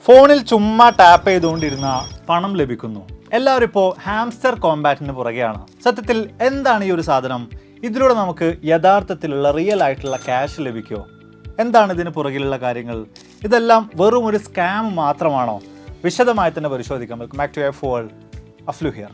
ഫോണിൽ ചുമ്മാ ടാപ്പ് ചെയ്തുകൊണ്ടിരുന്ന പണം ലഭിക്കുന്നു. എല്ലാവരും ഇപ്പോൾ ഹാംസ്റ്റർ കോമ്പാറ്റിന് പുറകെയാണ്. സത്യത്തിൽ എന്താണ് ഈ ഒരു സാധനം? ഇതിലൂടെ നമുക്ക് യഥാർത്ഥത്തിലുള്ള റിയൽ ആയിട്ടുള്ള ക്യാഷ് ലഭിക്കുമോ? എന്താണ് ഇതിന് പുറകിലുള്ള കാര്യങ്ങൾ? ഇതെല്ലാം വെറും ഒരു സ്കാം മാത്രമാണോ? വിശദമായി തന്നെ പരിശോധിക്കാം. വെൽക്കം ബാക്ക് ടു F4 അഫ്ലു ഹിയർ.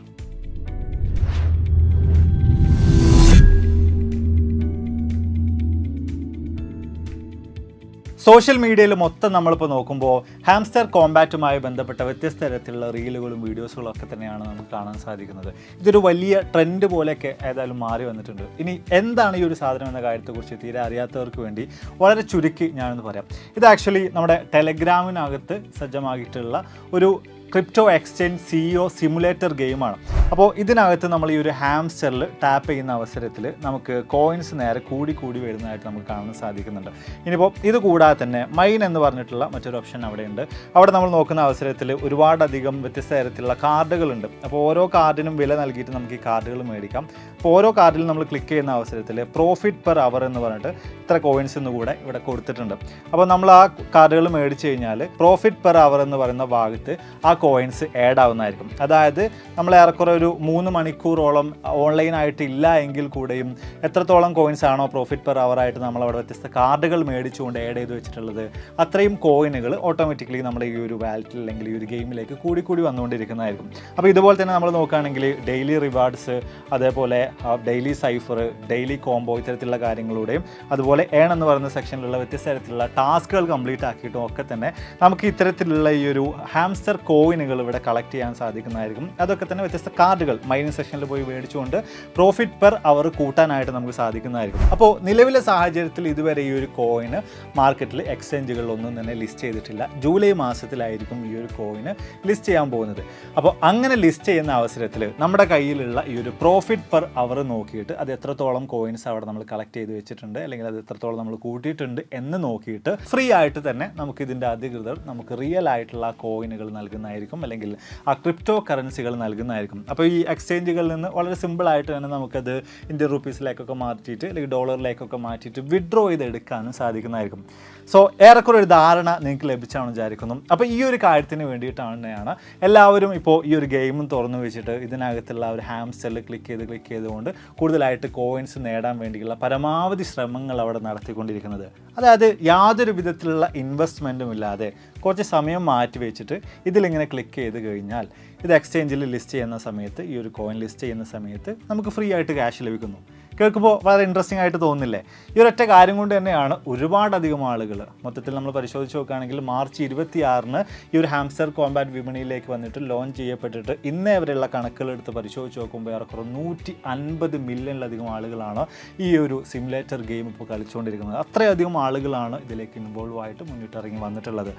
സോഷ്യൽ മീഡിയയിൽ മൊത്തം നമ്മളിപ്പോൾ നോക്കുമ്പോൾ ഹാംസ്റ്റർ കോമ്പാറ്റുമായി ബന്ധപ്പെട്ട വ്യത്യസ്ത തരത്തിലുള്ള റീലുകളും വീഡിയോസുകളും ഒക്കെ തന്നെയാണ് നമുക്ക് കാണാൻ സാധിക്കുന്നത്. ഇതൊരു വലിയ ട്രെൻഡ് പോലെയൊക്കെ ഏതായാലും മാറി വന്നിട്ടുണ്ട്. ഇനി എന്താണ് ഈ ഒരു സാധനം എന്ന കാര്യത്തെക്കുറിച്ച് തീരെ അറിയാത്തവർക്ക് വേണ്ടി വളരെ ചുരുക്കി ഞാനൊന്ന് പറയാം. ഇത് ആക്ച്വലി നമ്മുടെ ടെലഗ്രാമിനകത്ത് സജ്ജമാക്കിയിട്ടുള്ള ഒരു ക്രിപ്റ്റോ എക്സ്ചേഞ്ച് CEO സിമുലേറ്റർ ഗെയിമാണ്. അപ്പോൾ ഇതിനകത്ത് നമ്മൾ ഈ ഒരു ഹാംസ്റ്ററിൽ ടാപ്പ് ചെയ്യുന്ന അവസരത്തിൽ നമുക്ക് കോയിൻസ് നേരെ കൂടി വരുന്നതായിട്ട് നമുക്ക് കാണാൻ സാധിക്കുന്നുണ്ട്. ഇനിയിപ്പോൾ ഇത് കൂടാതെ തന്നെ മൈൻ എന്ന് പറഞ്ഞിട്ടുള്ള മറ്റൊരു ഓപ്ഷൻ അവിടെയുണ്ട്. അവിടെ നമ്മൾ നോക്കുന്ന അവസരത്തിൽ ഒരുപാടധികം വ്യത്യസ്ത തരത്തിലുള്ള കാർഡുകളുണ്ട്. അപ്പോൾ ഓരോ കാർഡിനും വില നൽകിയിട്ട് നമുക്ക് ഈ കാർഡുകൾ മേടിക്കാം. അപ്പോൾ ഓരോ കാർഡിലും നമ്മൾ ക്ലിക്ക് ചെയ്യുന്ന അവസരത്തിൽ പ്രോഫിറ്റ് പെർ അവർ എന്ന് പറഞ്ഞിട്ട് ഇത്ര കോയിൻസ് എന്ന് കൂടെ ഇവിടെ കൊടുത്തിട്ടുണ്ട്. അപ്പോൾ നമ്മൾ ആ കാർഡുകൾ മേടിച്ച് കഴിഞ്ഞാൽ പ്രോഫിറ്റ് പെർ അവർ എന്ന് പറയുന്ന ഭാഗത്ത് ആ കോയിൻസ് ആഡ് ആവുന്നതായിരിക്കും. അതായത് നമ്മൾ ഏറെക്കുറെ ഒരു 3 മണിക്കൂറോളം ഓൺലൈനായിട്ട് ഇല്ല എങ്കിൽ കൂടെയും എത്രത്തോളം കോയിൻസ് ആണോ പ്രോഫിറ്റ് പെർ അവർ ആയിട്ട് നമ്മളവിടെ വ്യത്യസ്ത കാർഡുകൾ മേടിച്ചുകൊണ്ട് ആഡ് ചെയ്ത് വെച്ചിട്ടുള്ളത്, അത്രയും കോയിനുകൾ ഓട്ടോമാറ്റിക്കലി നമ്മുടെ ഈ ഒരു വാലറ്റിൽ അല്ലെങ്കിൽ ഈ ഒരു ഗെയിമിലേക്ക് കൂടി വന്നുകൊണ്ടിരിക്കുന്നതായിരിക്കും. അപ്പോൾ ഇതുപോലെ തന്നെ നമ്മൾ നോക്കുകയാണെങ്കിൽ ഡെയിലി റിവാർഡ്സ്, അതേപോലെ ഡെയിലി സൈഫർ, ഡെയിലി കോംബോ, ഇത്തരത്തിലുള്ള കാര്യങ്ങളുടെയും അതുപോലെ ഏൺ എന്ന് പറയുന്ന സെക്ഷനിലുള്ള വ്യത്യസ്ത തരത്തിലുള്ള ടാസ്കുകൾ കംപ്ലീറ്റ് ആക്കിയിട്ടും ഒക്കെ തന്നെ നമുക്ക് ഇത്തരത്തിലുള്ള ഈ ഒരു ഹാംസ്റ്റർ കോയിനുകൾ ഇവിടെ കളക്ട് ചെയ്യാൻ സാധിക്കുന്നതായിരിക്കും. അതൊക്കെ തന്നെ വ്യത്യസ്ത കാർഡുകൾ മൈനിങ് സെക്ഷനിൽ പോയി മേടിച്ചുകൊണ്ട് പ്രോഫിറ്റ് പെർ അവർ കൂട്ടാനായിട്ട് നമുക്ക് സാധിക്കുന്നതായിരിക്കും. അപ്പോൾ നിലവിലെ സാഹചര്യത്തിൽ ഇതുവരെ ഈ ഒരു കോയിന് മാർക്കറ്റിൽ എക്സ്ചേഞ്ചുകളിലൊന്നും തന്നെ ലിസ്റ്റ് ചെയ്തിട്ടില്ല. ജൂലൈ മാസത്തിലായിരിക്കും ഈ ഒരു കോയിന് ലിസ്റ്റ് ചെയ്യാൻ പോകുന്നത്. അപ്പോൾ അങ്ങനെ ലിസ്റ്റ് ചെയ്യുന്ന അവസരത്തിൽ നമ്മുടെ കയ്യിലുള്ള ഈ ഒരു പ്രോഫിറ്റ് പെർ അവർ നോക്കിയിട്ട് അത് എത്രത്തോളം കോയിൻസ് അവിടെ നമ്മൾ കളക്ട് ചെയ്ത് വെച്ചിട്ടുണ്ട് അല്ലെങ്കിൽ അത് എത്രത്തോളം നമ്മൾ കൂട്ടിയിട്ടുണ്ട് എന്ന് നോക്കിയിട്ട് ഫ്രീ ആയിട്ട് തന്നെ നമുക്ക് ഇതിൻ്റെ അധികൃതർ നമുക്ക് റിയൽ ആയിട്ടുള്ള കോയിനുകൾ നൽകുന്നതായിരിക്കും, അല്ലെങ്കിൽ ആ ക്രിപ്റ്റോ കറൻസികൾ നൽകുന്നതായിരിക്കും. അപ്പോൾ ഈ എക്സ്ചേഞ്ചുകളിൽ നിന്ന് വളരെ സിമ്പിളായിട്ട് തന്നെ നമുക്കത് ഇന്ത്യൻ റുപ്പീസിലേക്കൊക്കെ മാറ്റിയിട്ട് അല്ലെങ്കിൽ ഡോളറിലേക്കൊക്കെ മാറ്റിയിട്ട് വിഡ്രോ ചെയ്തെടുക്കാനും സാധിക്കുന്നതായിരിക്കും. സോ ഏറെക്കുറെ ഒരു ധാരണ നിങ്ങൾക്ക് ലഭിച്ചാണെന്ന് വിചാരിക്കുന്നു. അപ്പോൾ ഈ ഒരു കാര്യത്തിന് വേണ്ടിയിട്ടാണ് എല്ലാവരും ഇപ്പോൾ ഈ ഒരു ഗെയിമും തുറന്നു വെച്ചിട്ട് ഇതിനകത്തുള്ള ഒരു ഹാംസ്റ്ററിൽ ക്ലിക്ക് ചെയ്തുകൊണ്ട് കൂടുതലായിട്ട് കോയിൻസ് നേടാൻ വേണ്ടിയുള്ള പരമാവധി ശ്രമങ്ങൾ അവിടെ നടത്തിക്കൊണ്ടിരിക്കുന്നത്. അതായത് യാതൊരു വിധത്തിലുള്ള ഇൻവെസ്റ്റ്മെൻറ്റും ഇല്ലാതെ കുറച്ച് സമയം മാറ്റി വെച്ചിട്ട് ഇതിലിങ്ങനെ ക്ലിക്ക് ചെയ്ത് കഴിഞ്ഞാൽ ഇത് എക്സ്ചേഞ്ചിൽ ലിസ്റ്റ് ചെയ്യുന്ന സമയത്ത്, ഈ ഒരു കോയിൻ ലിസ്റ്റ് ചെയ്യുന്ന സമയത്ത് നമുക്ക് ഫ്രീ ആയിട്ട് ക്യാഷ് ലഭിക്കുന്നു. കേൾക്കുമ്പോൾ വളരെ ഇൻട്രസ്റ്റിംഗ് ആയിട്ട് തോന്നുന്നില്ലേ? ഈ ഒരൊറ്റ കാര്യം കൊണ്ട് തന്നെയാണ് ഒരുപാടധികം ആളുകൾ മൊത്തത്തിൽ നമ്മൾ പരിശോധിച്ച് നോക്കുകയാണെങ്കിൽ മാർച്ച് 26-ന് ഈ ഒരു ഹാംസ്റ്റർ കോമ്പാറ്റ് വിപണിയിലേക്ക് വന്നിട്ട് ലോഞ്ച് ചെയ്യപ്പെട്ടിട്ട് ഇന്നേ വരെയുള്ള കണക്കുകളെടുത്ത് പരിശോധിച്ച് നോക്കുമ്പോൾ ഏറെക്കുറെ 150 മില്യണിലധികം ആളുകളാണ് ഈ ഒരു സിമുലേറ്റർ ഗെയിം ഇപ്പോൾ കളിച്ചുകൊണ്ടിരിക്കുന്നത്. അത്രയധികം ആളുകളാണ് ഇതിലേക്ക് ഇൻവോൾവ് ആയിട്ട് മുന്നിട്ടിറങ്ങി വന്നിട്ടുള്ളത്.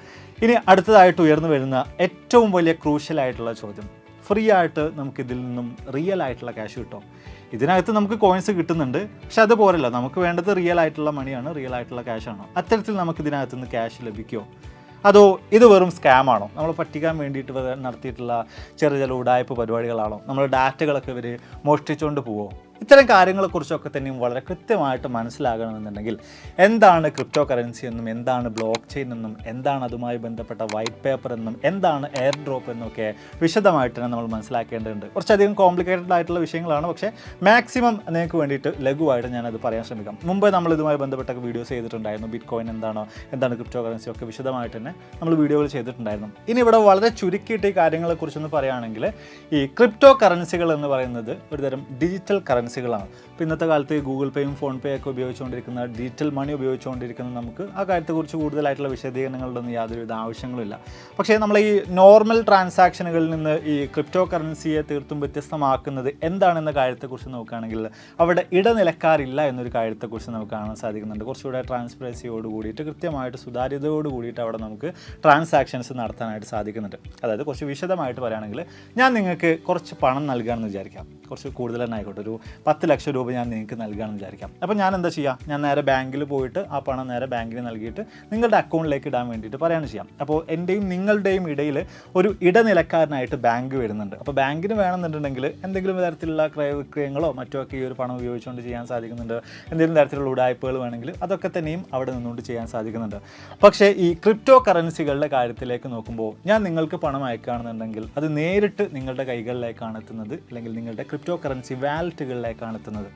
ഇനി അടുത്തതായിട്ട് ഉയർന്നു വരുന്ന ഏറ്റവും വലിയ ക്രൂഷ്യലായിട്ടുള്ള ചോദ്യം, ഫ്രീ ആയിട്ട് നമുക്കിതിൽ നിന്നും റിയൽ ആയിട്ടുള്ള ക്യാഷ് കിട്ടും? ഇതിനകത്ത് നമുക്ക് കോയിൻസ് കിട്ടുന്നുണ്ട്, പക്ഷെ അതുപോരല്ല, നമുക്ക് വേണ്ടത് റിയൽ ആയിട്ടുള്ള മണിയാണ്, റിയൽ ആയിട്ടുള്ള ക്യാഷാണോ? അത്തരത്തിൽ നമുക്ക് ഇതിനകത്ത് നിന്ന് ക്യാഷ് ലഭിക്കുമോ? അതോ ഇത് വെറും സ്കാമാണോ? നമ്മൾ പറ്റിക്കാൻ വേണ്ടിയിട്ട് നടത്തിയിട്ടുള്ള ചെറിയ ഉടായ്പ പരിപാടികളാണോ? നമ്മുടെ ഡാറ്റകളൊക്കെ ഇവർ മോഷ്ടിച്ചുകൊണ്ട് പോവോ? ഇത്തരം കാര്യങ്ങളെക്കുറിച്ചൊക്കെ തന്നെയും വളരെ കൃത്യമായിട്ട് മനസ്സിലാകണമെന്നുണ്ടെങ്കിൽ എന്താണ് ക്രിപ്റ്റോ കറൻസി എന്നും എന്താണ് ബ്ലോക്ക് ചെയിൻ എന്നും എന്താണ് അതുമായി ബന്ധപ്പെട്ട വൈറ്റ് പേപ്പർ എന്നും എന്താണ് എയർ ഡ്രോപ്പ് എന്നൊക്കെ വിശദമായിട്ട് തന്നെ നമ്മൾ മനസ്സിലാക്കേണ്ടതുണ്ട്. കുറച്ചധികം കോംപ്ലിക്കേറ്റഡ് ആയിട്ടുള്ള വിഷയങ്ങളാണ്, പക്ഷേ മാക്സിമം നിങ്ങൾക്ക് വേണ്ടിയിട്ട് ലഘുവായിട്ട് ഞാനത് പറയാൻ ശ്രമിക്കാം. മുമ്പ് നമ്മൾ ഇതുമായി ബന്ധപ്പെട്ടൊക്കെ വീഡിയോസ് ചെയ്തിട്ടുണ്ടായിരുന്നു. ബിറ്റ് കോയിൻ എന്താണ് ക്രിപ്റ്റോ കറൻസി ഒക്കെ വിശദമായിട്ട് തന്നെ നമ്മൾ വീഡിയോകൾ ചെയ്തിട്ടുണ്ടായിരുന്നു. ഇനി ഇവിടെ വളരെ ചുരുക്കിയിട്ട് ഈ കാര്യങ്ങളെക്കുറിച്ചൊന്ന് പറയുകയാണെങ്കിൽ ഈ ക്രിപ്റ്റോ കറൻസികൾ എന്ന് പറയുന്നത് ഒരുതരം ഡിജിറ്റൽ കറൻസികളാണ്. ഇപ്പോൾ ഇന്നത്തെ കാലത്ത് ഗൂഗിൾ പേയും ഫോൺ പേ ഒക്കെ ഉപയോഗിച്ചുകൊണ്ടിരിക്കുന്ന ഡിജിറ്റൽ മണി ഉപയോഗിച്ചുകൊണ്ടിരിക്കുന്ന നമുക്ക് ആ കാര്യത്തെക്കുറിച്ച് കൂടുതലായിട്ടുള്ള വിശദീകരണങ്ങളുടെ ഒന്നും യാതൊരുവിധ ആവശ്യങ്ങളുമില്ല. പക്ഷേ നമ്മൾ ഈ നോർമൽ ട്രാൻസാക്ഷനുകളിൽ നിന്ന് ഈ ക്രിപ്റ്റോ കറൻസിയെ തീർത്തും വ്യത്യസ്തമാക്കുന്നത് എന്താണെന്ന കാര്യത്തെക്കുറിച്ച് നോക്കുകയാണെങ്കിൽ അവിടെ ഇടനിലക്കാരില്ല എന്നൊരു കാര്യത്തെക്കുറിച്ച് നമുക്ക് കാണാൻ സാധിക്കുന്നുണ്ട്. കുറച്ചുകൂടെ ട്രാൻസ്പെറൻസിയോട് കൂടിയിട്ട് കൃത്യമായിട്ട് സുതാര്യതയോട് കൂടിയിട്ട് അവിടെ നമുക്ക് ട്രാൻസാക്ഷൻസ് നടത്താനായിട്ട് സാധിക്കുന്നുണ്ട്. അതായത് കുറച്ച് വിശദമായിട്ട് പറയുകയാണെങ്കിൽ ഞാൻ നിങ്ങൾക്ക് കുറച്ച് പണം നൽകുകയാണെന്ന് വിചാരിക്കാം, കുറച്ച് കൂടുതൽ തന്നെ ആയിക്കോട്ടെ, ഒരു 10 ലക്ഷം രൂപ ഞാൻ നിങ്ങൾക്ക് നൽകുകയാണെന്ന് വിചാരിക്കാം. അപ്പോൾ ഞാൻ എന്താ ചെയ്യുക, ഞാൻ നേരെ ബാങ്കിൽ പോയിട്ട് ആ പണം നേരെ ബാങ്കിന് നൽകിയിട്ട് നിങ്ങളുടെ അക്കൗണ്ടിലേക്ക് ഇടാൻ വേണ്ടിയിട്ട് പറയുകയാണ് ചെയ്യാം. അപ്പോൾ എൻ്റെയും നിങ്ങളുടെയും ഇടയിൽ ഒരു ഇടനിലക്കാരനായിട്ട് ബാങ്ക് വരുന്നുണ്ട്. അപ്പോൾ ബാങ്കിന് വേണമെന്നുണ്ടെങ്കിൽ എന്തെങ്കിലും തരത്തിലുള്ള ക്രയവിക്രയങ്ങളോ മറ്റോ ഒക്കെ ഈ ഒരു പണം ഉപയോഗിച്ചുകൊണ്ട് ചെയ്യാൻ സാധിക്കുന്നുണ്ട്. എന്തെങ്കിലും തരത്തിലുള്ള ഉടായ്പകൾ വേണമെങ്കിൽ അതൊക്കെ തന്നെയും അവിടെ നിന്നുകൊണ്ട് ചെയ്യാൻ സാധിക്കുന്നുണ്ട്. പക്ഷേ ഈ ക്രിപ്റ്റോ കറൻസികളുടെ കാര്യത്തിലേക്ക് നോക്കുമ്പോൾ ഞാൻ നിങ്ങൾക്ക് പണം അയക്കുകയാണെന്നുണ്ടെങ്കിൽ അത് നേരിട്ട് നിങ്ങളുടെ കൈകളിലേക്കാണ് എത്തുന്നത്, അല്ലെങ്കിൽ നിങ്ങളുടെ ക്രിപ്റ്റോ കറൻസി വാലറ്റുകളിലേക്കാണ് എത്തുന്നത്.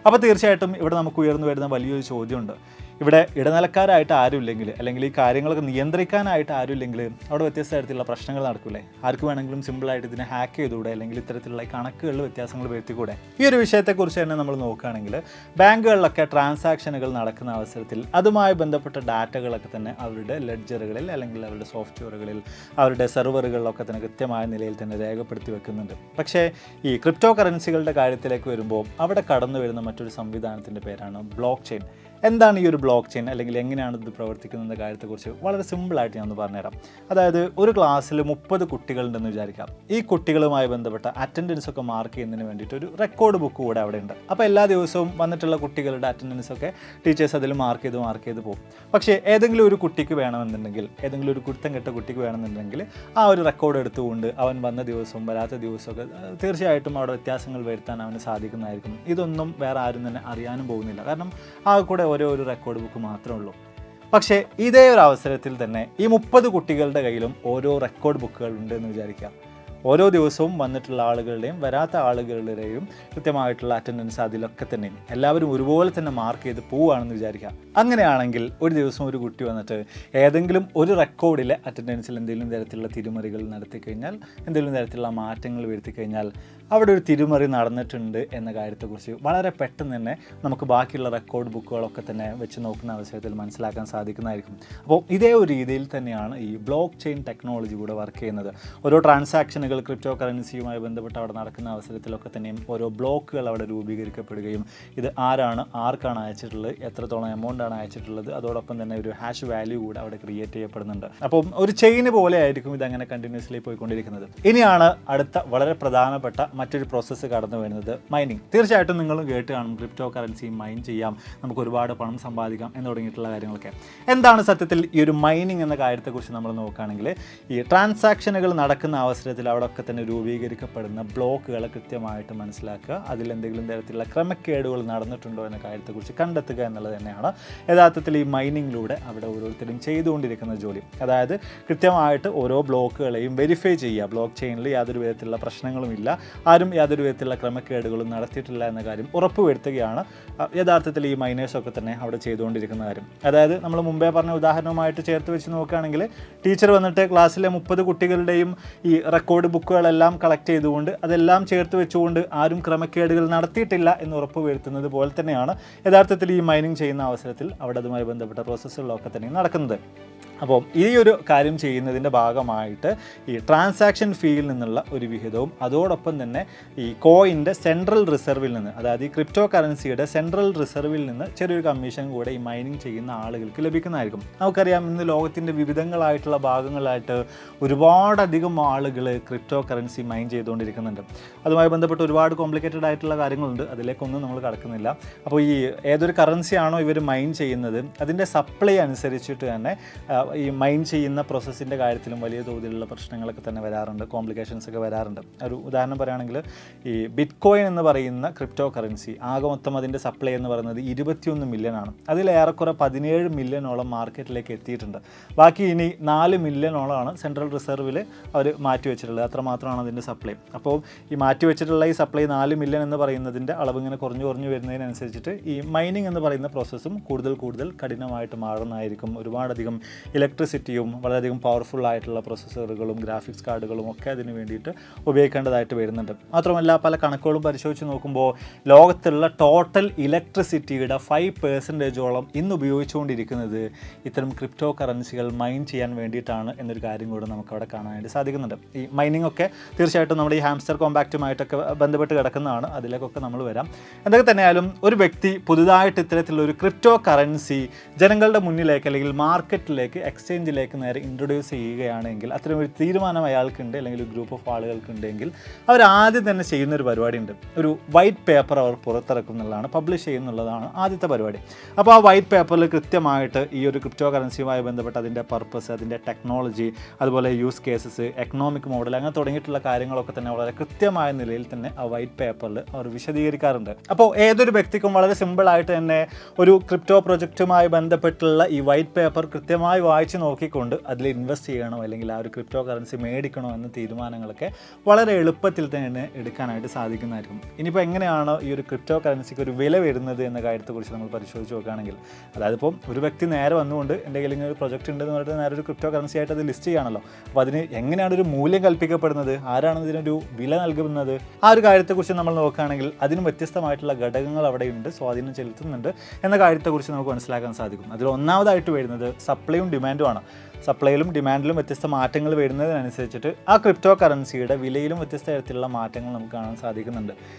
അപ്പോൾ തീർച്ചയായിട്ടും ഇവിടെ നമുക്ക് ഉയർന്നു വരുന്ന വലിയൊരു ചോദ്യമുണ്ട്. ഇവിടെ ഇടനിലക്കാരായിട്ട് ആരുമില്ലെങ്കിൽ, അല്ലെങ്കിൽ ഈ കാര്യങ്ങളൊക്കെ നിയന്ത്രിക്കാനായിട്ട് ആരുമില്ലെങ്കിൽ അവിടെ വ്യത്യസ്ത തരത്തിലുള്ള പ്രശ്നങ്ങൾ നടക്കില്ലേ? ആർക്ക് വേണമെങ്കിലും സിമ്പിളായിട്ട് ഇതിനെ ഹാക്ക് ചെയ്തുകൂടെ, അല്ലെങ്കിൽ ഇത്തരത്തിലുള്ള കണക്കുകളിൽ വ്യത്യാസങ്ങൾ വരുത്തിക്കൂടെ? ഈ ഒരു വിഷയത്തെക്കുറിച്ച് തന്നെ നമ്മൾ നോക്കുകയാണെങ്കിൽ ബാങ്കുകളിലൊക്കെ ട്രാൻസാക്ഷനുകൾ നടക്കുന്ന അവസരത്തിൽ അതുമായി ബന്ധപ്പെട്ട ഡാറ്റകളൊക്കെ തന്നെ അവരുടെ ലെഡ്ജറുകളിൽ അല്ലെങ്കിൽ അവരുടെ സോഫ്റ്റ്വെയറുകളിൽ അവരുടെ സെർവറുകളിലൊക്കെ തന്നെ കൃത്യമായ നിലയിൽ തന്നെ രേഖപ്പെടുത്തി വെക്കുന്നുണ്ട്. പക്ഷേ ഈ ക്രിപ്റ്റോ കറൻസികളുടെ കാര്യത്തിലേക്ക് വരുമ്പോൾ അവിടെ കടന്നു വരുന്ന മറ്റൊരു സംവിധാനത്തിൻ്റെ പേരാണ് ബ്ലോക്ക് ചെയിൻ. എന്താണ് ഈ ഒരു ബ്ലോക്ക് ചെയിൻ, അല്ലെങ്കിൽ എങ്ങനെയാണ് ഇത് പ്രവർത്തിക്കുന്ന കാര്യത്തെക്കുറിച്ച് വളരെ സിമ്പിളായിട്ട് ഞാൻ ഒന്ന് പറഞ്ഞുതരാം. അതായത് ഒരു ക്ലാസ്സിൽ 30 കുട്ടികളുണ്ടെന്ന് വിചാരിക്കാം. ഈ കുട്ടികളുമായി ബന്ധപ്പെട്ട അറ്റൻഡൻസ് ഒക്കെ മാർക്ക് ചെയ്യുന്നതിന് വേണ്ടിയിട്ട് ഒരു റെക്കോർഡ് ബുക്ക് കൂടെ അവിടെ ഉണ്ട്. അപ്പോൾ എല്ലാ ദിവസവും വന്നിട്ടുള്ള കുട്ടികളുടെ അറ്റൻഡൻസ് ഒക്കെ ടീച്ചേഴ്സ് അതിൽ മാർക്ക് ചെയ്ത് പോകും. പക്ഷേ ഏതെങ്കിലും ഒരു കുട്ടിക്ക് വേണമെന്നുണ്ടെങ്കിൽ, ഏതെങ്കിലും ഒരു കുരുത്തം കെട്ട കുട്ടിക്ക് വേണമെന്നുണ്ടെങ്കിൽ ആ ഒരു റെക്കോർഡ് എടുത്തുകൊണ്ട് അവൻ വന്ന ദിവസവും വരാത്ത ദിവസമൊക്കെ തീർച്ചയായിട്ടും അവിടെ വ്യത്യാസങ്ങൾ വരുത്താൻ അവന് സാധിക്കുന്നതായിരിക്കും. ഇതൊന്നും വേറെ ആരും തന്നെ അറിയാനും പോകുന്നില്ല. കാരണം ആ കൂടെ ഒരു റെക്കോർഡ് ബുക്ക് മാത്രമേ ഉള്ളൂ. പക്ഷേ ഇതേ ഒരു അവസരത്തിൽ തന്നെ ഈ 30 കുട്ടികളുടെ കയ്യിലും ഓരോ റെക്കോർഡ് ബുക്കുകൾ ഉണ്ട് എന്ന് വിചാരിക്കുക. ഓരോ ദിവസവും വന്നിട്ടുള്ള ആളുകളുടെയും വരാത്ത ആളുകളുടെയും കൃത്യമായിട്ടുള്ള അറ്റൻഡൻസ് അതിലൊക്കെ തന്നെയും എല്ലാവരും ഒരുപോലെ തന്നെ മാർക്ക് ചെയ്ത് പോവുകയാണെന്ന് വിചാരിക്കുക. അങ്ങനെയാണെങ്കിൽ ഒരു ദിവസം ഒരു കുട്ടി വന്നിട്ട് ഏതെങ്കിലും ഒരു റെക്കോർഡിലെ അറ്റൻഡൻസിൽ എന്തെങ്കിലും തരത്തിലുള്ള തിരിമറികൾ നടത്തി കഴിഞ്ഞാൽ, എന്തെങ്കിലും തരത്തിലുള്ള മാറ്റങ്ങൾ വരുത്തി കഴിഞ്ഞാൽ അവിടെ ഒരു തിരിമറി നടന്നിട്ടുണ്ട് എന്ന കാര്യത്തെക്കുറിച്ച് വളരെ പെട്ടെന്ന് തന്നെ നമുക്ക് ബാക്കിയുള്ള റെക്കോർഡ് ബുക്കുകളൊക്കെ തന്നെ വെച്ച് നോക്കുന്ന അവസരത്തിൽ മനസ്സിലാക്കാൻ സാധിക്കുന്നതായിരിക്കും. അപ്പോൾ ഇതേ ഒരു രീതിയിൽ തന്നെയാണ് ഈ ബ്ലോക്ക് ചെയിൻ ടെക്നോളജി കൂടെ വർക്ക് ചെയ്യുന്നത്. ഓരോ ട്രാൻസാക്ഷനുകൾ ക്രിപ്റ്റോ കറൻസിയുമായി ബന്ധപ്പെട്ട് അവിടെ നടക്കുന്ന അവസരത്തിലൊക്കെ തന്നെയും ഓരോ ബ്ലോക്കുകൾ അവിടെ രൂപീകരിക്കപ്പെടുകയും ഇത് ആർക്കാണ് അയച്ചിട്ടുള്ളത്, എത്രത്തോളം എമൗണ്ടാണ് അയച്ചിട്ടുള്ളത്, അതോടൊപ്പം തന്നെ ഒരു ഹാഷ് വാല്യൂ കൂടെ അവിടെ ക്രിയേറ്റ് ചെയ്യപ്പെടുന്നുണ്ട്. അപ്പം ഒരു ചെയിന് പോലെ ആയിരിക്കും ഇതങ്ങനെ കണ്ടിന്യൂസ്ലി പോയിക്കൊണ്ടിരിക്കുന്നത്. ഇനിയാണ് അടുത്ത വളരെ പ്രധാനപ്പെട്ട മറ്റൊരു പ്രോസസ്സ് കടന്നു വരുന്നത് മൈനിങ്. തീർച്ചയായിട്ടും നിങ്ങളും കേട്ട് കാണും ക്രിപ്റ്റോ കറൻസി മൈൻ ചെയ്യാം, നമുക്ക് ഒരുപാട് പണം സമ്പാദിക്കാം എന്ന് തുടങ്ങിയിട്ടുള്ള കാര്യങ്ങളൊക്കെ. എന്താണ് സത്യത്തിൽ ഈ ഒരു മൈനിങ് എന്ന കാര്യത്തെക്കുറിച്ച് നമ്മൾ നോക്കുകയാണെങ്കിൽ ഈ ട്രാൻസാക്ഷനുകൾ നടക്കുന്ന അവസരത്തിൽ അവിടെ ഒക്കെ തന്നെ രൂപീകരിക്കപ്പെടുന്ന ബ്ലോക്കുകളെ കൃത്യമായിട്ട് മനസ്സിലാക്കുക, അതിലെന്തെങ്കിലും തരത്തിലുള്ള ക്രമക്കേടുകൾ നടന്നിട്ടുണ്ടോ എന്ന കാര്യത്തെക്കുറിച്ച് കണ്ടെത്തുക എന്നുള്ളത് തന്നെയാണ് യഥാർത്ഥത്തിൽ ഈ മൈനിങ്ങിലൂടെ അവിടെ ഓരോരുത്തരും ചെയ്തുകൊണ്ടിരിക്കുന്ന ജോലി. അതായത് കൃത്യമായിട്ട് ഓരോ ബ്ലോക്കുകളെയും വെരിഫൈ ചെയ്യുക, ബ്ലോക്ക് ചെയിനിൽ യാതൊരു വിധത്തിലുള്ള പ്രശ്നങ്ങളുമില്ല, ആരും യാതൊരു വിധത്തിലുള്ള ക്രമക്കേടുകളും നടത്തിയിട്ടില്ല എന്ന കാര്യം ഉറപ്പുവരുത്തുകയാണ് യഥാർത്ഥത്തിൽ ഈ മൈനേഴ്സൊക്കെ തന്നെ അവിടെ ചെയ്തുകൊണ്ടിരിക്കുന്ന കാര്യം. അതായത് നമ്മൾ മുമ്പേ പറഞ്ഞ ഉദാഹരണവുമായിട്ട് ചേർത്ത് വെച്ച് നോക്കുകയാണെങ്കിൽ ടീച്ചർ വന്നിട്ട് ക്ലാസ്സിലെ 30 കുട്ടികളുടെയും ഈ റെക്കോർഡ് ബുക്കുകളെല്ലാം കളക്ട് ചെയ്തുകൊണ്ട് അതെല്ലാം ചേർത്ത് വെച്ചുകൊണ്ട് ആരും ക്രമക്കേടുകൾ നടത്തിയിട്ടില്ല എന്ന് ഉറപ്പുവരുത്തുന്നത് പോലെ തന്നെയാണ് യഥാർത്ഥത്തിൽ ഈ മൈനിങ് ചെയ്യുന്ന അവസരത്തിൽ അവിടെ അതുമായി ബന്ധപ്പെട്ട പ്രോസസ്സുകളൊക്കെ തന്നെ നടക്കുന്നത്. അപ്പോൾ ഈ ഒരു കാര്യം ചെയ്യുന്നതിൻ്റെ ഭാഗമായിട്ട് ഈ ട്രാൻസാക്ഷൻ ഫീയിൽ നിന്നുള്ള ഒരു വിഹിതവും അതോടൊപ്പം തന്നെ ഈ കോയിൻ്റെ സെൻട്രൽ റിസർവിൽ നിന്ന്, അതായത് ഈ ക്രിപ്റ്റോ കറൻസിയുടെ സെൻട്രൽ റിസർവിൽ നിന്ന് ചെറിയൊരു കമ്മീഷൻ കൂടെ ഈ മൈനിങ് ചെയ്യുന്ന ആളുകൾക്ക് ലഭിക്കുന്നതായിരിക്കും. നമുക്കറിയാം ഇന്ന് ലോകത്തിൻ്റെ വിവിധങ്ങളായിട്ടുള്ള ഭാഗങ്ങളായിട്ട് ഒരുപാടധികം ആളുകൾ ക്രിപ്റ്റോ കറൻസി മൈൻ ചെയ്തുകൊണ്ടിരിക്കുന്നുണ്ട്. അതുമായി ബന്ധപ്പെട്ട് ഒരുപാട് കോംപ്ലിക്കേറ്റഡ് ആയിട്ടുള്ള കാര്യങ്ങളുണ്ട്, അതിലേക്കൊന്നും നമ്മൾ കടക്കുന്നില്ല. അപ്പോൾ ഈ ഏതൊരു കറൻസിയാണോ ഇവർ മൈൻ ചെയ്യുന്നത് അതിൻ്റെ സപ്ലൈ അനുസരിച്ചിട്ട് തന്നെ ഈ മൈൻ ചെയ്യുന്ന പ്രോസസ്സിൻ്റെ കാര്യത്തിലും വലിയ തോതിലുള്ള പ്രശ്നങ്ങളൊക്കെ തന്നെ വരാറുണ്ട്, കോംപ്ലിക്കേഷൻസ് ഒക്കെ വരാറുണ്ട്. ഒരു ഉദാഹരണം പറയുകയാണെങ്കിൽ ഈ ബിറ്റ് കോയിൻ എന്ന് പറയുന്ന ക്രിപ്റ്റോ കറൻസി ആകെ മൊത്തം അതിൻ്റെ സപ്ലൈ എന്ന് പറയുന്നത് 21 മില്യൺ ആണ്. അതിൽ ഏറെക്കുറെ 17 മില്യണോളം മാർക്കറ്റിലേക്ക് എത്തിയിട്ടുണ്ട്. ബാക്കി ഇനി 4 മില്യണോളമാണ് സെൻട്രൽ റിസർവിൽ അവർ മാറ്റി വെച്ചിട്ടുള്ളത്. അത്രമാത്രമാണ് അതിൻ്റെ സപ്ലൈ. അപ്പോൾ ഈ മാറ്റി വെച്ചിട്ടുള്ള ഈ സപ്ലൈ 4 മില്യൺ എന്ന് പറയുന്നതിൻ്റെ അളവ് ഇങ്ങനെ കുറഞ്ഞു വരുന്നതിനനുസരിച്ചിട്ട് ഈ മൈനിങ് എന്ന് പറയുന്ന പ്രോസസ്സും കൂടുതൽ കഠിനമായിട്ട് മാറുന്നതായിരിക്കും. ഒരുപാടധികം ഇലക്ട്രിസിറ്റിയും വളരെയധികം പവർഫുൾ ആയിട്ടുള്ള പ്രൊസസ്സറുകളും ഗ്രാഫിക്സ് കാർഡുകളും ഒക്കെ അതിന് വേണ്ടിയിട്ട് ഉപയോഗിക്കേണ്ടതായിട്ട് വരുന്നുണ്ട്. മാത്രമല്ല പല കണക്കുകളും പരിശോധിച്ച് നോക്കുമ്പോൾ ലോകത്തുള്ള ടോട്ടൽ ഇലക്ട്രിസിറ്റിയുടെ 5% ഇന്ന് ഉപയോഗിച്ചുകൊണ്ടിരിക്കുന്നത് ഇത്തരം ക്രിപ്റ്റോ കറൻസികൾ മൈൻ ചെയ്യാൻ വേണ്ടിയിട്ടാണ് എന്നൊരു കാര്യം കൂടെ നമുക്കവിടെ കാണാനായിട്ട് സാധിക്കുന്നുണ്ട്. ഈ മൈനിങ് ഒക്കെ തീർച്ചയായിട്ടും നമ്മുടെ ഈ ഹാംസ്റ്റർ കോമ്പാക്റ്റുമായിട്ടൊക്കെ ബന്ധപ്പെട്ട് കിടക്കുന്നതാണ്, അതിലേക്കൊക്കെ നമ്മൾ വരാം. എന്തൊക്കെ തന്നെയായാലും ഒരു വ്യക്തി പുതുതായിട്ട് ഇത്തരത്തിലുള്ള ഒരു ക്രിപ്റ്റോ കറൻസി ജനങ്ങളുടെ മുന്നിലേക്ക് അല്ലെങ്കിൽ മാർക്കറ്റിലേക്ക് എക്സ്ചേഞ്ചിലേക്ക് നേരെ ഇൻട്രൊഡ്യൂസ് ചെയ്യുകയാണെങ്കിൽ, അത്തരം ഒരു തീരുമാനം അയാൾക്കുണ്ട് അല്ലെങ്കിൽ ഒരു ഗ്രൂപ്പ് ഓഫ് ആളുകൾക്കുണ്ടെങ്കിൽ അവർ ആദ്യം തന്നെ ചെയ്യുന്നൊരു പരിപാടിയുണ്ട്. ഒരു വൈറ്റ് പേപ്പർ അവർ പുറത്തിറക്കും എന്നുള്ളതാണ്, പബ്ലിഷ് ചെയ്യുന്നുള്ളതാണ് ആദ്യത്തെ പരിപാടി. അപ്പോൾ ആ വൈറ്റ് പേപ്പറിൽ കൃത്യമായിട്ട് ഈ ഒരു ക്രിപ്റ്റോ കറൻസിയുമായി ബന്ധപ്പെട്ട് അതിൻ്റെ പർപ്പസ്, അതിൻ്റെ ടെക്നോളജി, അതുപോലെ യൂസ് കേസസ്, എക്കണോമിക് മോഡൽ, അങ്ങനെ തുടങ്ങിയിട്ടുള്ള കാര്യങ്ങളൊക്കെ തന്നെ വളരെ കൃത്യമായ നിലയിൽ തന്നെ ആ വൈറ്റ് പേപ്പറിൽ അവർ വിശദീകരിക്കാറുണ്ട്. അപ്പോൾ ഏതൊരു വ്യക്തിക്കും വളരെ സിമ്പിളായിട്ട് തന്നെ ഒരു ക്രിപ്റ്റോ പ്രൊജക്റ്റുമായി ബന്ധപ്പെട്ടുള്ള ഈ വൈറ്റ് പേപ്പർ കൃത്യമായി വായിച്ച് നോക്കിക്കൊണ്ട് അതിൽ ഇൻവെസ്റ്റ് ചെയ്യണോ അല്ലെങ്കിൽ ആ ഒരു ക്രിപ്റ്റോ കറൻസി മേടിക്കണോ എന്ന തീരുമാനങ്ങളൊക്കെ വളരെ എളുപ്പത്തിൽ തന്നെ എടുക്കാനായിട്ട് സാധിക്കുന്നതായിരിക്കും. ഇനിയിപ്പോൾ എങ്ങനെയാണ് ഈ ഒരു ക്രിപ്റ്റോ കറൻസിക്ക് ഒരു വില വരുന്നത് എന്ന കാര്യത്തെക്കുറിച്ച് നമ്മൾ പരിശോധിച്ച് നോക്കുകയാണെങ്കിൽ, അതായത് ഇപ്പോൾ ഒരു വ്യക്തി നേരെ വന്നുകൊണ്ട് എൻ്റെ കയ്യിൽ ഇങ്ങനെ ഒരു പ്രൊജക്റ്റ് ഉണ്ടെന്ന് പറഞ്ഞിട്ട് നേരെ ഒരു ക്രിപ്റ്റോ കറൻസി ആയിട്ട് അത് ലിസ്റ്റ് ചെയ്യുകയാണല്ലോ. അപ്പോൾ അതിന് എങ്ങനെയാണ് ഒരു മൂല്യം കൽപ്പിക്കപ്പെടുന്നത്, ആരാണ് ഇതിനൊരു വില നൽകുന്നത്, ആ ഒരു കാര്യത്തെക്കുറിച്ച് നമ്മൾ നോക്കുകയാണെങ്കിൽ അതിന് വ്യത്യസ്തമായിട്ടുള്ള ഘടകങ്ങൾ അവിടെയുണ്ട്, സ്വാധീനം ചെലുത്തുന്നുണ്ട് എന്ന കാര്യത്തെക്കുറിച്ച് നമുക്ക് മനസ്സിലാക്കാൻ സാധിക്കും. അതിൽ ഒന്നാമതായിട്ട് വരുന്നത് സപ്ലൈയും ഡിമാൻഡുമാണ്. സപ്ലൈയിലും ഡിമാൻഡിലും വ്യത്യസ്ത മാറ്റങ്ങൾ വരുന്നതിനനുസരിച്ചിട്ട് ആ ക്രിപ്റ്റോ കറൻസിയുടെ വിലയിലും വ്യത്യസ്ത തരത്തിലുള്ള മാറ്റങ്ങൾ നമുക്ക് കാണാൻ സാധിക്കുന്നുണ്ട്.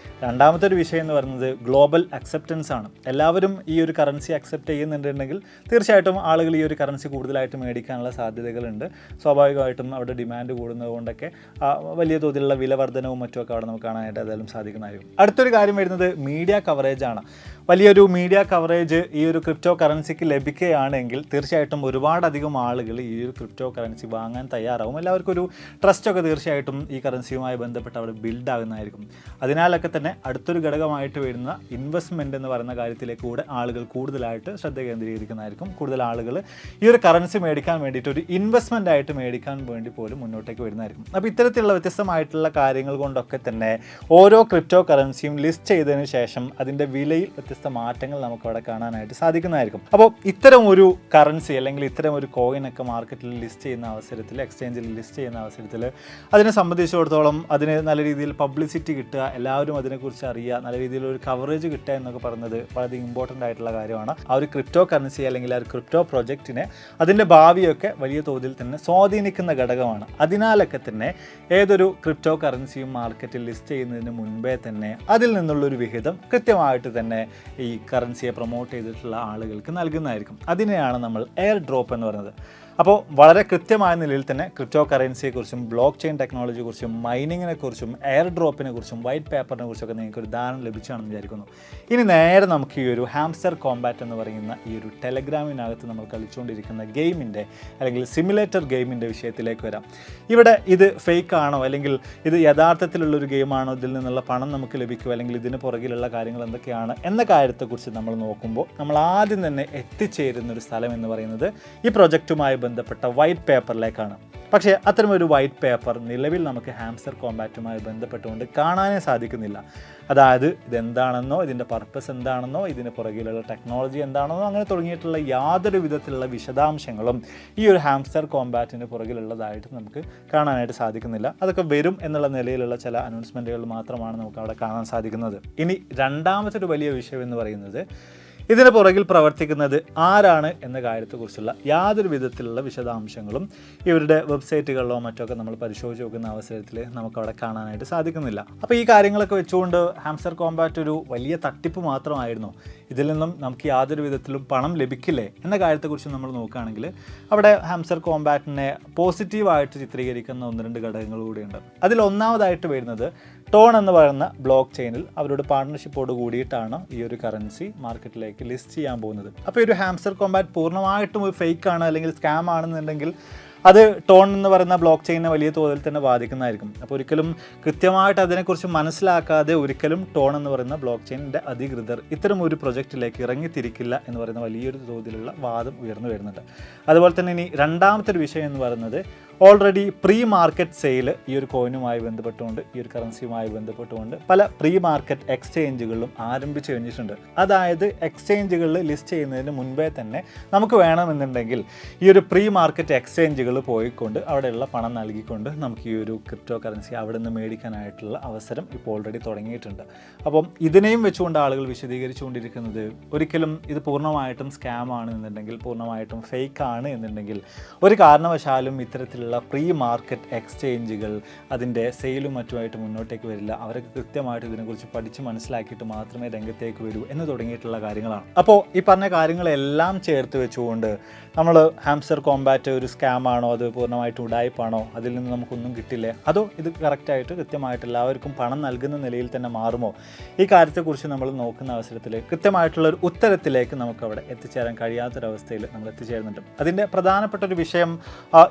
രണ്ടാമത്തെ ഒരു വിഷയം എന്ന് പറയുന്നത് ഗ്ലോബൽ അക്സെപ്റ്റൻസ് ആണ്. എല്ലാവരും ഈ ഒരു കറൻസി അക്സെപ്റ്റ് ചെയ്യുന്നുണ്ടെങ്കിൽ തീർച്ചയായിട്ടും ആളുകൾ ഈ ഒരു കറൻസി കൂടുതലായിട്ട് മേടിക്കാനുള്ള സാധ്യതകളുണ്ട്. സ്വാഭാവികമായിട്ടും അവിടെ ഡിമാൻഡ് കൂടുന്നത് കൊണ്ടൊക്കെ വലിയ തോതിലുള്ള വില വർധനവും മറ്റുമൊക്കെ അവിടെ നമുക്ക് കാണാനായിട്ട് ഏതായാലും സാധിക്കുന്നതായിരിക്കും. അടുത്തൊരു കാര്യം വരുന്നത് മീഡിയ കവറേജ് ആണ്. വലിയൊരു മീഡിയ കവറേജ് ഈ ഒരു ക്രിപ്റ്റോ കറൻസിക്ക് ലഭിക്കുകയാണെങ്കിൽ തീർച്ചയായിട്ടും ഒരുപാടധികം ആളുകൾ ഈ ഒരു ക്രിപ്റ്റോ കറൻസി വാങ്ങാൻ തയ്യാറാവും. എല്ലാവർക്കും ഒരു ട്രസ്റ്റൊക്കെ തീർച്ചയായിട്ടും ഈ കറൻസിയുമായി ബന്ധപ്പെട്ട് അവിടെ ബിൽഡ് ആകുന്നതായിരിക്കും. അതിനാലൊക്കെ തന്നെ അടുത്തൊരു ഘടകമായിട്ട് വരുന്ന ഇൻവെസ്റ്റ്മെൻറ്റ് എന്ന് പറയുന്ന കാര്യത്തിലേക്ക് കൂടെ ആളുകൾ കൂടുതലായിട്ട് ശ്രദ്ധ കേന്ദ്രീകരിക്കുന്നതായിരിക്കും. കൂടുതൽ ആളുകൾ ഈ ഒരു കറൻസി മേടിക്കാൻ വേണ്ടിയിട്ട് ഒരു ഇൻവെസ്റ്റ്മെൻ്റ് ആയിട്ട് മേടിക്കാൻ വേണ്ടി പോലും മുന്നോട്ടേക്ക് വരുന്നതായിരിക്കും. അപ്പോൾ ഇത്തരത്തിലുള്ള വ്യത്യസ്തമായിട്ടുള്ള കാര്യങ്ങൾ കൊണ്ടൊക്കെ തന്നെ ഓരോ ക്രിപ്റ്റോ കറൻസിയും ലിസ്റ്റ് ചെയ്തതിന് ശേഷം അതിൻ്റെ വിലയിൽ വ്യത്യസ്ത മാറ്റങ്ങൾ നമുക്ക് അവിടെ കാണാനായിട്ട് സാധിക്കുന്നതായിരിക്കും. അപ്പോൾ ഇത്തരം ഒരു കറൻസി അല്ലെങ്കിൽ ഇത്തരം ഒരു കോയിനൊക്കെ മാർക്കറ്റിൽ ലിസ്റ്റ് ചെയ്യുന്ന അവസരത്തിൽ, എക്സ്ചേഞ്ചിൽ ലിസ്റ്റ് ചെയ്യുന്ന അവസരത്തിൽ അതിനെ സംബന്ധിച്ചിടത്തോളം അതിന് നല്ല രീതിയിൽ പബ്ലിസിറ്റി കിട്ടുക, എല്ലാവരും അതിനെക്കുറിച്ച് അറിയുക, നല്ല രീതിയിലൊരു കവറേജ് കിട്ടുക എന്നൊക്കെ പറയുന്നത് വളരെ ഇമ്പോർട്ടൻ്റ് ആയിട്ടുള്ള കാര്യമാണ്. ആ ഒരു ക്രിപ്റ്റോ കറൻസി അല്ലെങ്കിൽ ആ ഒരു ക്രിപ്റ്റോ പ്രൊജക്റ്റിനെ അതിൻ്റെ ഭാവിയൊക്കെ വലിയ തോതിൽ തന്നെ സ്വാധീനിക്കുന്ന ഘടകമാണ്. അതിനാലൊക്കെ തന്നെ ഏതൊരു ക്രിപ്റ്റോ കറൻസിയും മാർക്കറ്റിൽ ലിസ്റ്റ് ചെയ്യുന്നതിന് മുൻപേ തന്നെ അതിൽ നിന്നുള്ളൊരു വിഹിതം കൃത്യമായിട്ട് തന്നെ ഈ കറൻസിയെ പ്രൊമോട്ട് ചെയ്തിട്ടുള്ള ആളുകൾക്ക് നൽകുന്നതായിരിക്കും. അതിനെയാണ് നമ്മൾ എയർ ഡ്രോപ്പ് എന്ന് പറയുന്നത്. അപ്പോൾ വളരെ കൃത്യമായ നിലയിൽ തന്നെ ക്രിപ്റ്റോ കറൻസിയെക്കുറിച്ചും ബ്ലോക്ക് ചെയിൻ ടെക്നോളജിയെക്കുറിച്ചും മൈനിങ്ങിനെക്കുറിച്ചും എയർ ഡ്രോപ്പിനെ കുറിച്ചും വൈറ്റ് പേപ്പറിനെ കുറിച്ചൊക്കെ നിങ്ങൾക്ക് ഒരു ധാരണ ലഭിച്ചാണെന്ന് വിചാരിക്കുന്നു. ഇനി നേരെ നമുക്ക് ഈ ഒരു ഹാംസ്റ്റർ കോമ്പാറ്റ് എന്ന് പറയുന്ന ഈ ഒരു ടെലഗ്രാമിനകത്ത് നമ്മൾ കളിച്ചുകൊണ്ടിരിക്കുന്ന ഗെയിമിൻ്റെ അല്ലെങ്കിൽ സിമുലേറ്റർ ഗെയിമിൻ്റെ വിഷയത്തിലേക്ക് വരാം. ഇവിടെ ഇത് ഫേക്ക് ആണോ അല്ലെങ്കിൽ ഇത് യഥാർത്ഥത്തിലുള്ളൊരു ഗെയിമാണോ, ഇതിൽ നിന്നുള്ള പണം നമുക്ക് ലഭിക്കുമോ അല്ലെങ്കിൽ ഇതിന് പുറകിലുള്ള കാര്യങ്ങൾ എന്തൊക്കെയാണ് എന്ന കാര്യത്തെക്കുറിച്ച് നമ്മൾ നോക്കുമ്പോൾ നമ്മൾ ആദ്യം തന്നെ എത്തിച്ചേരുന്നൊരു സ്ഥലം എന്ന് പറയുന്നത് ഈ പ്രൊജക്റ്റുമായി ബന്ധപ്പെട്ട വൈറ്റ് പേപ്പറിലേക്കാണ്. പക്ഷേ അത്തരമൊരു വൈറ്റ് പേപ്പർ നിലവിൽ നമുക്ക് ഹാംസ്റ്റർ കോമ്പാറ്റുമായി ബന്ധപ്പെട്ടുകൊണ്ട് കാണാനേ സാധിക്കുന്നില്ല. അതായത് ഇതെന്താണെന്നോ ഇതിൻ്റെ പർപ്പസ് എന്താണെന്നോ ഇതിന് പുറകിലുള്ള ടെക്നോളജി എന്താണെന്നോ അങ്ങനെ തുടങ്ങിയിട്ടുള്ള യാതൊരു വിധത്തിലുള്ള വിശദാംശങ്ങളും ഈ ഒരു ഹാംസ്റ്റർ കോമ്പാറ്റിന് പുറകിലുള്ളതായിട്ട് നമുക്ക് കാണാനായിട്ട് സാധിക്കുന്നില്ല. അതൊക്കെ വരും എന്നുള്ള നിലയിലുള്ള ചില അനൗൺസ്മെൻറ്റുകൾ മാത്രമാണ് നമുക്ക് അവിടെ കാണാൻ സാധിക്കുന്നത്. ഇനി രണ്ടാമത്തെ ഒരു വലിയ വിഷയം എന്ന് പറയുന്നത് ഇതിന് പുറകിൽ പ്രവർത്തിക്കുന്നത് ആരാണ് എന്ന കാര്യത്തെക്കുറിച്ചുള്ള യാതൊരു വിധത്തിലുള്ള വിശദാംശങ്ങളും ഇവരുടെ വെബ്സൈറ്റുകളിലോ മറ്റൊക്കെ നമ്മൾ പരിശോധിച്ച് നോക്കുന്ന അവസരത്തിൽ നമുക്കവിടെ കാണാനായിട്ട് സാധിക്കുന്നില്ല. അപ്പോൾ ഈ കാര്യങ്ങളൊക്കെ വെച്ചുകൊണ്ട് ഹാംസ്റ്റർ കോമ്പാറ്റ് ഒരു വലിയ തട്ടിപ്പ് മാത്രമായിരുന്നു, ഇതിൽ നിന്നും നമുക്ക് യാതൊരു വിധത്തിലും പണം ലഭിക്കില്ലേ എന്ന കാര്യത്തെക്കുറിച്ച് നമ്മൾ നോക്കുകയാണെങ്കിൽ അവിടെ ഹാംസ്റ്റർ കോമ്പാറ്റിനെ പോസിറ്റീവായിട്ട് ചിത്രീകരിക്കുന്ന ഒന്ന് രണ്ട് ഘടകങ്ങൾ കൂടിയുണ്ട്. അതിൽ ഒന്നാമതായിട്ട് വരുന്നത് ടോൺ എന്ന് പറയുന്ന ബ്ലോക്ക് ചെയിനിൽ അവരുടെ പാർട്ണർഷിപ്പോട് കൂടിയിട്ടാണ് ഈ ഒരു കറൻസി മാർക്കറ്റിലേക്ക് ലിസ്റ്റ് ചെയ്യാൻ പോകുന്നത്. അപ്പോൾ ഈ ഒരു ഹാംസ്റ്റർ കോമ്പാറ്റ് പൂർണ്ണമായിട്ടും ഒരു ഫേക്ക് ആണ് അല്ലെങ്കിൽ സ്കാം ആണെന്നുണ്ടെങ്കിൽ അത് ടോൺ എന്ന് പറയുന്ന ബ്ലോക്ക് ചെയിനെ വലിയ തോതിൽ തന്നെ ബാധിക്കുന്നതായിരിക്കും. അപ്പോൾ ഒരിക്കലും കൃത്യമായിട്ട് അതിനെക്കുറിച്ച് മനസ്സിലാക്കാതെ ഒരിക്കലും ടോൺ എന്ന് പറയുന്ന ബ്ലോക്ക് ചെയിനിൻ്റെ അധികൃതർ ഇത്തരം ഒരു പ്രൊജക്റ്റിലേക്ക് ഇറങ്ങിത്തിരിക്കില്ല എന്ന് പറയുന്ന വലിയൊരു തോതിലുള്ള വാദം ഉയർന്നു വരുന്നുണ്ട്. അതുപോലെ തന്നെ ഇനി രണ്ടാമത്തെ ഒരു വിഷയം എന്ന് പറയുന്നത് ഓൾറെഡി പ്രീ മാർക്കറ്റ് സെയിൽ ഈ ഒരു കോയിനുമായി ബന്ധപ്പെട്ടുകൊണ്ട് ഈ ഒരു കറൻസിയുമായി ബന്ധപ്പെട്ടുകൊണ്ട് പല പ്രീ മാർക്കറ്റ് എക്സ്ചേഞ്ചുകളിലും ആരംഭിച്ചു കഴിഞ്ഞിട്ടുണ്ട്. അതായത് എക്സ്ചേഞ്ചുകളിൽ ലിസ്റ്റ് ചെയ്യുന്നതിന് മുൻപേ തന്നെ നമുക്ക് വേണമെന്നുണ്ടെങ്കിൽ ഈ ഒരു പ്രീ മാർക്കറ്റ് എക്സ്ചേഞ്ചുകൾ പോയിക്കൊണ്ട് അവിടെയുള്ള പണം നൽകിക്കൊണ്ട് നമുക്ക് ഈ ഒരു ക്രിപ്റ്റോ കറൻസി അവിടെ നിന്ന് മേടിക്കാനായിട്ടുള്ള അവസരം ഇപ്പോൾ ഓൾറെഡി തുടങ്ങിയിട്ടുണ്ട്. അപ്പം ഇതിനെയും വെച്ചുകൊണ്ട് ആളുകൾ വിശദീകരിച്ചുകൊണ്ടിരിക്കുന്നത് ഒരിക്കലും ഇത് പൂർണ്ണമായിട്ടും സ്കാം ആണ് എന്നുണ്ടെങ്കിൽ, പൂർണ്ണമായിട്ടും ഫേക്ക് ആണ് എന്നുണ്ടെങ്കിൽ ഒരു കാരണവശാലും ഇത്തരത്തിലുള്ള തരത്തിലുള്ള പ്രീ മാർക്കറ്റ് എക്സ്ചേഞ്ചുകൾ അതിൻ്റെ സെയിലും മറ്റുമായിട്ട് മുന്നോട്ടേക്ക് വരില്ല. അവരൊക്കെ കൃത്യമായിട്ട് ഇതിനെക്കുറിച്ച് പഠിച്ച് മനസ്സിലാക്കിയിട്ട് മാത്രമേ രംഗത്തേക്ക് വരൂ എന്ന് തുടങ്ങിയിട്ടുള്ള കാര്യങ്ങളാണ്. അപ്പോൾ ഈ പറഞ്ഞ കാര്യങ്ങളെല്ലാം ചേർത്ത് വെച്ചുകൊണ്ട് നമ്മൾ ഹാംസ്റ്റർ കോമ്പാറ്റ് ഒരു സ്കാമാണോ, അത് പൂർണ്ണമായിട്ടും ഉഡായിപ്പാണോ, അതിൽ നിന്ന് നമുക്കൊന്നും കിട്ടില്ലേ, അതോ ഇത് കറക്റ്റായിട്ട് കൃത്യമായിട്ട് എല്ലാവർക്കും പണം നൽകുന്ന നിലയിൽ തന്നെ മാറുമോ, ഈ കാര്യത്തെക്കുറിച്ച് നമ്മൾ നോക്കുന്ന അവസരത്തിൽ കൃത്യമായിട്ടുള്ളൊരു ഉത്തരത്തിലേക്ക് നമുക്കവിടെ എത്തിച്ചേരാൻ കഴിയാത്തൊരവസ്ഥയിൽ നമ്മൾ എത്തിച്ചേരുന്നുണ്ട്. അതിൻ്റെ പ്രധാനപ്പെട്ട ഒരു വിഷയം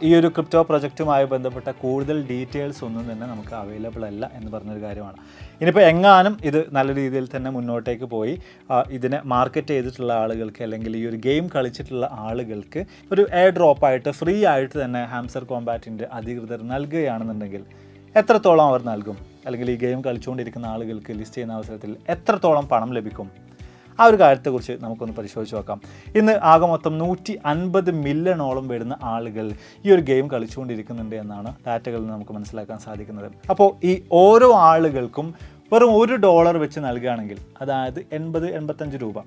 ഈ ഒരു ക്രിപ്റ്റോ പ്രൊജക്റ്റുമായി ബന്ധപ്പെട്ട കൂടുതൽ ഡീറ്റെയിൽസ് ഒന്നും തന്നെ നമുക്ക് അവൈലബിൾ അല്ല എന്ന് പറഞ്ഞൊരു കാര്യമാണ്. ഇനിയിപ്പോൾ എങ്ങാനും ഇത് നല്ല രീതിയിൽ തന്നെ മുന്നോട്ടേക്ക് പോയി ഇതിനെ മാർക്കറ്റ് ചെയ്തിട്ടുള്ള ആളുകൾക്ക് അല്ലെങ്കിൽ ഈ ഒരു ഗെയിം കളിച്ചിട്ടുള്ള ആളുകൾക്ക് ഒരു എയർ ഡ്രോപ്പായിട്ട് ഫ്രീ ആയിട്ട് തന്നെ ഹാംസ്റ്റർ കോമ്പാറ്റിൻ്റെ അധികൃതർ നൽകുകയാണെന്നുണ്ടെങ്കിൽ എത്രത്തോളം അവർ നൽകും, അല്ലെങ്കിൽ ഈ ഗെയിം കളിച്ചുകൊണ്ടിരിക്കുന്ന ആളുകൾക്ക് ലിസ്റ്റ് ചെയ്യുന്ന അവസരത്തിൽ എത്രത്തോളം പണം ലഭിക്കും, ആ ഒരു കാര്യത്തെക്കുറിച്ച് നമുക്കൊന്ന് പരിശോധിച്ച് നോക്കാം. ഇന്ന് ആകെ മൊത്തം 150 മില്യണോളം വരുന്ന ആളുകൾ ഈ ഒരു ഗെയിം കളിച്ചുകൊണ്ടിരിക്കുന്നുണ്ട് എന്നാണ് ഡാറ്റകളിൽ നിന്ന് നമുക്ക് മനസ്സിലാക്കാൻ സാധിക്കുന്നത്. അപ്പോൾ ഈ ഓരോ ആളുകൾക്കും വെറും $1 വെച്ച് നൽകുകയാണെങ്കിൽ, അതായത് 80-85 രൂപ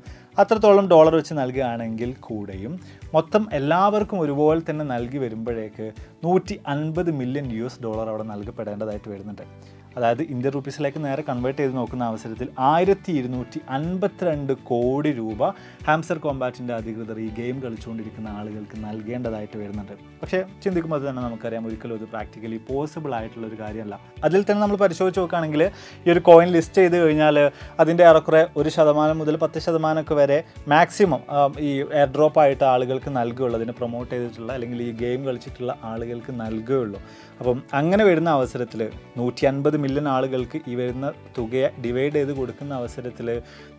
അത്രത്തോളം ഡോളർ വെച്ച് നൽകുകയാണെങ്കിൽ കൂടെയും മൊത്തം എല്ലാവർക്കും ഒരുപോലെ തന്നെ നൽകി വരുമ്പോഴേക്ക് $150 മില്യൺ അവിടെ നൽകപ്പെടേണ്ടതായിട്ട് വരുന്നുണ്ട്. അതായത് ഇന്ത്യൻ റുപ്പീസിലേക്ക് നേരെ കൺവേർട്ട് ചെയ്ത് നോക്കുന്ന അവസരത്തിൽ 1252 കോടി രൂപ ഹാംസ്റ്റർ കോമ്പാറ്റിൻ്റെ അധികൃതർ ഈ ഗെയിം കളിച്ചുകൊണ്ടിരിക്കുന്ന ആളുകൾക്ക് നൽകേണ്ടതായിട്ട് വരുന്നുണ്ട്. പക്ഷേ ചിന്തിക്കുമ്പോൾ തന്നെ നമുക്കറിയാം ഒരിക്കലും ഇത് പ്രാക്ടിക്കലി പോസിബിൾ ആയിട്ടുള്ള ഒരു കാര്യമല്ല. അതിൽ തന്നെ നമ്മൾ പരിശോധിച്ച് നോക്കുകയാണെങ്കിൽ ഈ ഒരു കോയിൻ ലിസ്റ്റ് ചെയ്ത് കഴിഞ്ഞാൽ അതിൻ്റെ ഏറെക്കുറെ 1% മുതൽ 10% വരെ മാക്സിമം ഈ എയർ ഡ്രോപ്പ് ആയിട്ട് ആളുകൾക്ക് നൽകുകയുള്ളൂ, അതിനെ പ്രൊമോട്ട് ചെയ്തിട്ടുള്ള അല്ലെങ്കിൽ ഈ ഗെയിം കളിച്ചിട്ടുള്ള ആളുകൾക്ക് നൽകുകയുള്ളൂ. അപ്പം അങ്ങനെ വരുന്ന അവസരത്തിൽ 150 മില്യൺ ആളുകൾക്ക് ഈ വരുന്ന തുകയെ ഡിവൈഡ് ചെയ്ത് കൊടുക്കുന്ന അവസരത്തിൽ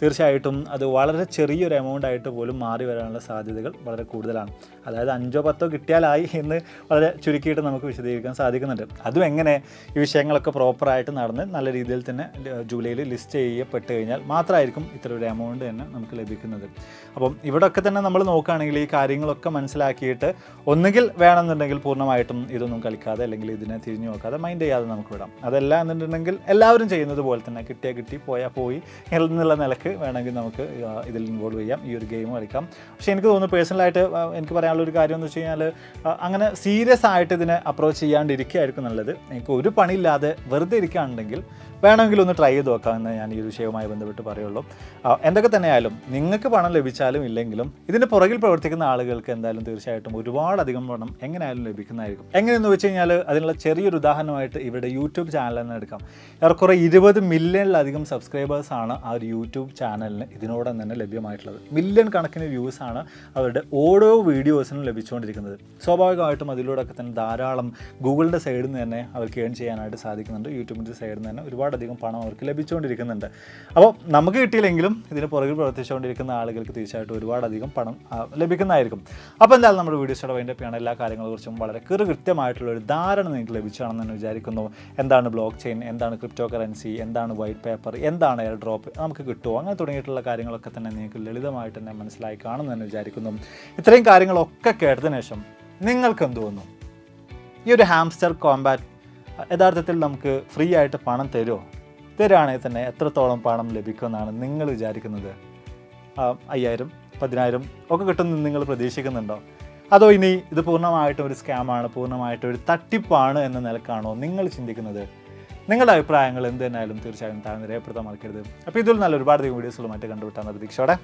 തീർച്ചയായിട്ടും അത് വളരെ ചെറിയൊരു എമൗണ്ട് ആയിട്ട് പോലും മാറി വരാനുള്ള സാധ്യതകൾ വളരെ കൂടുതലാണ്. അതായത് 5-10 കിട്ടിയാലായി എന്ന് വളരെ ചുരുക്കിയിട്ട് നമുക്ക് വിശദീകരിക്കാൻ സാധിക്കുന്നുണ്ട്. അതും എങ്ങനെ ഈ വിഷയങ്ങളൊക്കെ പ്രോപ്പറായിട്ട് നടന്ന് നല്ല രീതിയിൽ തന്നെ ജൂലൈയിൽ ലിസ്റ്റ് ചെയ്യപ്പെട്ട് കഴിഞ്ഞാൽ മാത്രമായിരിക്കും ഇത്ര ഒരു എമൗണ്ട് തന്നെ നമുക്ക് ലഭിക്കുന്നത്. അപ്പം ഇവിടെയൊക്കെ തന്നെ നമ്മൾ നോക്കുകയാണെങ്കിൽ ഈ കാര്യങ്ങളൊക്കെ മനസ്സിലാക്കിയിട്ട് ഒന്നുകിൽ വേണമെന്നുണ്ടെങ്കിൽ പൂർണ്ണമായിട്ടും ഇതൊന്നും കളിക്കാതെ അല്ലെങ്കിൽ ഇതിനെ തിരിഞ്ഞു നോക്കാതെ മൈൻഡ് ചെയ്യാതെ നമുക്ക് വിടാം. അതല്ല എന്നുണ്ടെങ്കിൽ എല്ലാവരും ചെയ്യുന്നത് പോലെ തന്നെ കിട്ടിയാൽ കിട്ടി പോയാൽ പോയി എന്നുള്ള നിലക്ക് വേണമെങ്കിൽ നമുക്ക് ഇതിൽ ഇൻവോൾവ് ചെയ്യാം, ഈ ഒരു ഗെയിം കളിക്കാം. പക്ഷേ എനിക്ക് തോന്നുന്നു പേഴ്സണലായിട്ട് എനിക്ക് പറയാനുള്ളൊരു കാര്യം എന്ന് വെച്ച് കഴിഞ്ഞാൽ അങ്ങനെ സീരിയസ് ആയിട്ട് ഇതിനെ അപ്രോച്ച് ചെയ്യാണ്ടിരിക്കുകയായിരിക്കും നല്ലത്. എനിക്ക് ഒരു പണിയില്ലാതെ വെറുതെ ഇരിക്കുകയാണെങ്കിൽ വേണമെങ്കിൽ ഒന്ന് ട്രൈ ചെയ്ത് നോക്കാമെന്ന് ഞാൻ ഈ ഒരു വിഷയവുമായി ബന്ധപ്പെട്ട് പറയുള്ളൂ. എന്തൊക്കെ തന്നെയായാലും നിങ്ങൾക്ക് പണം ലഭിച്ചാലും ഇല്ലെങ്കിലും ഇതിൻ്റെ പുറകിൽ പ്രവർത്തിക്കുന്ന ആളുകൾക്ക് എന്തായാലും തീർച്ചയായിട്ടും ഒരുപാടധികം പണം എങ്ങനെയായാലും ലഭിക്കുന്നതായിരിക്കും. എങ്ങനെയെന്ന് വെച്ച് കഴിഞ്ഞാൽ അതിനുള്ള ചെറിയൊരു ഉദാഹരണമായിട്ട് ഇവിടെ യൂട്യൂബ് ചാനൽ തന്നെ എടുക്കാം. ഏറെക്കുറെ 20 മില്യണിലധികം സബ്സ്ക്രൈബേഴ്സാണ് ആ ഒരു യൂട്യൂബ് ചാനലിന് ഇതിനോടം തന്നെ ലഭ്യമായിട്ടുള്ളത്. മില്യൺ കണക്കിന് വ്യൂസാണ് അവരുടെ ഓരോ വീഡിയോസിനും ലഭിച്ചുകൊണ്ടിരിക്കുന്നത്. സ്വാഭാവികമായിട്ടും അതിലൂടെയൊക്കെ തന്നെ ധാരാളം ഗൂഗിളിൻ്റെ സൈഡിൽ നിന്ന് തന്നെ അവർക്ക് ഏൺ ചെയ്യാനായിട്ട് സാധിക്കുന്നുണ്ട്. യൂട്യൂബിൻ്റെ സൈഡിൽ നിന്ന് തന്നെ ഒരുപാടധികം പണം അവർക്ക് ലഭിച്ചുകൊണ്ടിരിക്കുന്നുണ്ട്. അപ്പോൾ നമുക്ക് കിട്ടിയില്ലെങ്കിലും ഇതിന് പുറകിൽ പ്രവർത്തിച്ചുകൊണ്ടിരിക്കുന്ന ആളുകൾക്ക് തീർച്ചയായിട്ടും ഒരുപാടധികം പണം ലഭിക്കുന്നതായിരിക്കും. അപ്പോൾ എന്തായാലും നമ്മുടെ വീഡിയോയുടെ വൈൻഡപ്പിയാണ്. എല്ലാ കാര്യങ്ങളെക്കുറിച്ചും വളരെ കൃത്യമായിട്ടുള്ളൊരു ധാരണ നിങ്ങൾക്ക് ലഭിച്ചാണെന്ന് തന്നെ വിചാരിക്കുന്നു. എന്താണ് ബ്ലോക്ക് ചെയിൻ, എന്താണ് ക്രിപ്റ്റോ കറൻസി, എന്താണ് വൈറ്റ് പേപ്പർ, എന്താണ് എയർ ഡ്രോപ്പ്, നമുക്ക് കിട്ടുമോ, അങ്ങനെ തുടങ്ങിയിട്ടുള്ള കാര്യങ്ങളൊക്കെ തന്നെ നിങ്ങൾക്ക് ലളിതമായിട്ട് തന്നെ മനസ്സിലായി കാണുമെന്ന് തന്നെ വിചാരിക്കുന്നു. ഇത്രയും കാര്യങ്ങളൊക്കെ കേട്ടതിന് ശേഷം നിങ്ങൾക്ക് എന്ത് തോന്നുന്നു? ഈ ഒരു ഹാംസ്റ്റർ കോമ്പാറ്റ് യഥാർത്ഥത്തിൽ നമുക്ക് ഫ്രീ ആയിട്ട് പണം തരുമോ? തരുവാണെങ്കിൽ തന്നെ എത്രത്തോളം പണം ലഭിക്കുമെന്നാണ് നിങ്ങൾ വിചാരിക്കുന്നത്? 5000, 10000 ഒക്കെ കിട്ടുമെന്ന് നിങ്ങൾ പ്രതീക്ഷിക്കുന്നുണ്ടോ? അതോ ഇനി ഇത് പൂർണ്ണമായിട്ടും ഒരു സ്കാമാണ്, പൂർണ്ണമായിട്ടും ഒരു തട്ടിപ്പാണ് എന്ന നിലക്കാണോ നിങ്ങൾ ചിന്തിക്കുന്നത്? നിങ്ങളുടെ അഭിപ്രായങ്ങൾ എന്ത് തന്നെയായാലും തീർച്ചയായും താഴെ രേഖപ്പെടുത്താൻ മറക്കരുത്. അപ്പോൾ ഇതിൽ നല്ല ഒരുപാട് വീഡിയോസുകൾ മറ്റു കണ്ടുവിട്ടാണ് പ്രതീക്ഷയോടെ